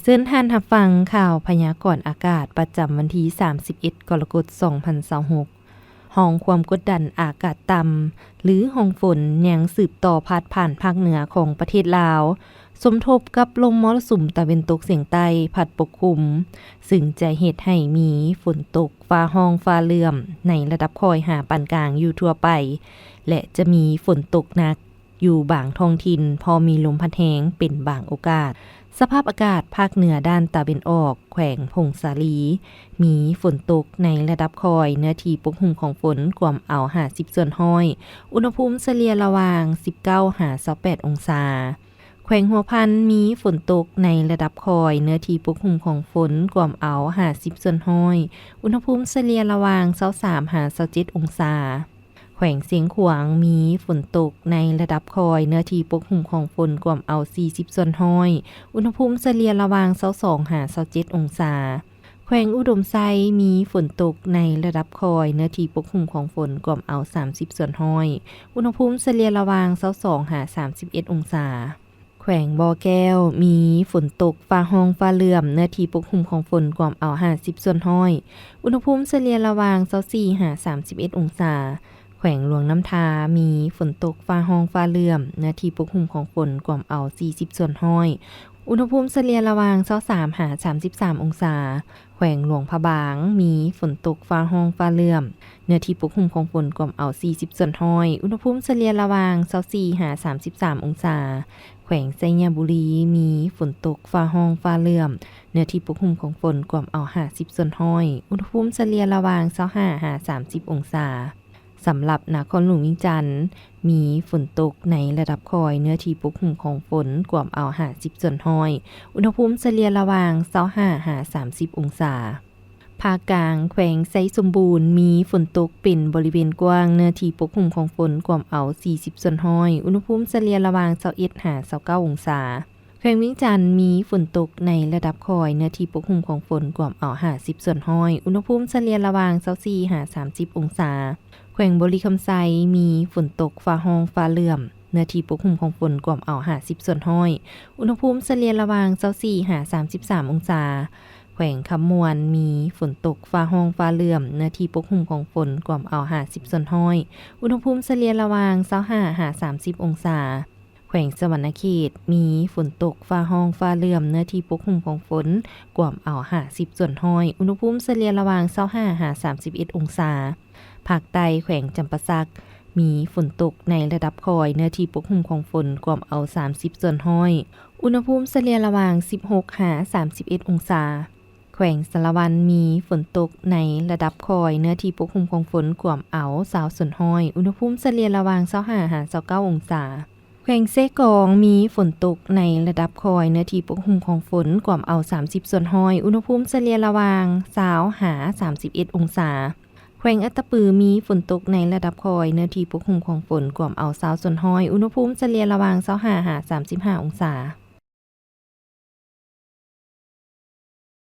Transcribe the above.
ชิญท่านรับฟังข่าวพยากรณ์อากาศประจำวันที่31 กรกฎาคม 2026ห้องความกดดันอากาศต่ำหรือห้องฝนยังสืบต่อพาดผ่านภาคเหนือของประเทศลาวสมทบกับลมมรสุมตะวันตกเฉียงใต้พัดปกคลุมซึ่งจะเฮ็ดให้มีฝนตกฟ้าห้องฟ้าเหลื่อมในระดับค่อยหาปานกลางอยู่ทั่วไปและจะมีฝนตกหนักอยู่บางท้องถิ่นพอมีลมพัดแรงเป็นบางโอกาสสภาพอากาศภาคเหนือด้านตะวันออกแขวงพงสาลีมีฝนตกในระดับคอยเนื้อที่ปกคลุมของฝนกว่าเอา50ส่วนห้อยอุณหภูมิเฉลี่ยระหว่าง19-28องศาแขวงหัวพันมีฝนตกในระดับคอยเนื้อที่ปกคลุมของฝนกว่าเอา50ส่วนห้อยอุณหภูมิเฉลี่ยระหว่าง23-27องศาแขวงเสียงขวางมีฝนตกในระดับคอยเนื้อที่ปกคลุมของฝนกว่าเอา40ส่วนห้อยอุณหภูมิเฉลี่ยระหว่าง22-27องศาแขวงอุดมไซมีฝนตกในระดับคอยเนื้อที่ปกคลุมของฝนกว่าเอา30ส่วนห้อยอุณหภูมิเฉลี่ยระหว่าง22-31องศาแขวงบ่อแก้วมีฝนตกฟ้าห้องฟ้าเหลื่อมเนื้อที่ปกคลุมของฝนกว่าเอา50ส่วนห้อยอุณหภูมิเฉลี่ยระหว่าง24-31องศาแขวงหลวงน้ำทามีฝนตกฟ้าห้องฟ้าเหลื่อมเนื้อที่ปกคลุมของฝนกว่าเอา40ส่วนห้อยอุณหภูมิเฉลี่ยระหว่าง23-33องศาแขวงหลวงพระบางมีฝนตกฟ้าห้องฟ้าเหลื่อมเนื้อที่ปกคลุมของฝนกว่าเอา40ส่วนห้อยอุณหภูมิเฉลี่ยระหว่าง24-33องศาแขวงไชยบุรีมีฝนตกฟ้าห้องฟ้าเหลื่อมเนื้อที่ปกคลุมของฝนกว่าเอา50ส่วนห้อยอุณหภูมิเฉลี่ยระหว่าง25-30องศาสำหรับนครหลวงวิงจันทน์มีฝนตกในระดับคอยเนื้อที่ปกคลุมของฝนกว่าเอา50ส่วนห้อยอุณหภูมิเฉลี่ยระหว่าง25-30องศาภาคกลางแขวงไซสมบูรณ์มีฝนตกเป็นบริเวณกว้างเนื้อที่ปกคลุมของฝนกว่าเอา40ส่วนห้อยอุณหภูมิเฉลี่ยระหว่าง21-29องศาแขวงวิงจันทน์มีฝนตกในระดับคอยเนื้อที่ปกคลุมของฝนกว่าเอา50ส่วนห้อยอุณหภูมิเฉลี่ยระหว่าง24-30องศาแขวงบริคำไซมีฝนตกฟ้าห้องฟ้าเหลื่อมเนื้อที่ปกคลุมของฝนกว่าเอา50ส่วนห้อยอุณหภูมิเฉลี่ยระหว่าง24-33องศาแขวงคำมวนมีฝนตกฟ้าห้องฟ้าเหลื่อมเนื้อที่ปกคลุมของฝนกว่าเอา50ส่วนห้อยอุณหภูมิเฉลี่ยระหว่าง25-30องศาแขวงสวรรณเขตมีฝนตกฟ้าห้องฟ้าเหลื่อมเนื้อที่ปกคลุมของฝนกว่าเอา50ส่วนห้อยอุณหภูมิเฉลี่ยระหว่าง25-31องศาภาคใต้แขวงจำปาสักมีฝนตกในระดับคอยเนื้อที่ปกคลุมของฝนกว่าเอา30ส่วนห้อยอุณหภูมิเฉลี่ยระหว่าง16-31องศาแขวงสารวันมีฝนตกในระดับคอยเนื้อที่ปกคลุมของฝนกว่าเอา20ส่วนห้อยอุณหภูมิเฉลี่ยระหว่าง25-29องศาแขวงเซกองมีฝนตกในระดับคอยเนื้อที่ปกคลุมของฝนกว่าเอา30ส่วนห้อยอุณหภูมิเฉลี่ยระหว่าง20-31องศาแขวงอัตตปือมีฝนตกในระดับคอยเนื้อที่ปกคลุมของฝนกว่าเอา20ส่วนห้อยอุณหภูมิเฉลี่ยระหว่าง25-35องศา